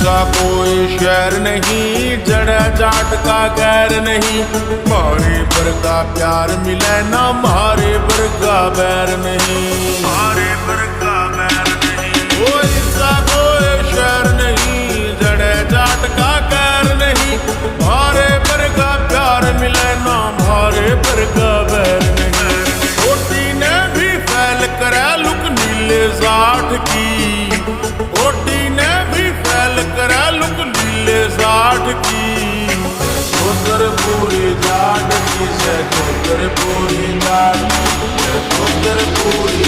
ऐसा कोई शहर नहीं जड़ जाट का गैर नहीं, मारे पर का प्यार मिले ना मारे पर का बैर नहीं, मारे पर का बैर नहीं। ओ ऐसा कोई शहर नहीं जड़ जाट का गैर नहीं, मारे पर का प्यार मिले ना मारे पर का बैर नहीं। ओटी ने भी फैल करे लुक नीले जाट की, ओटी ने भी फैल करे लुक नीले जाट की। उधर पूरी जाट की से उधर पूरी जाट, उधर पूरी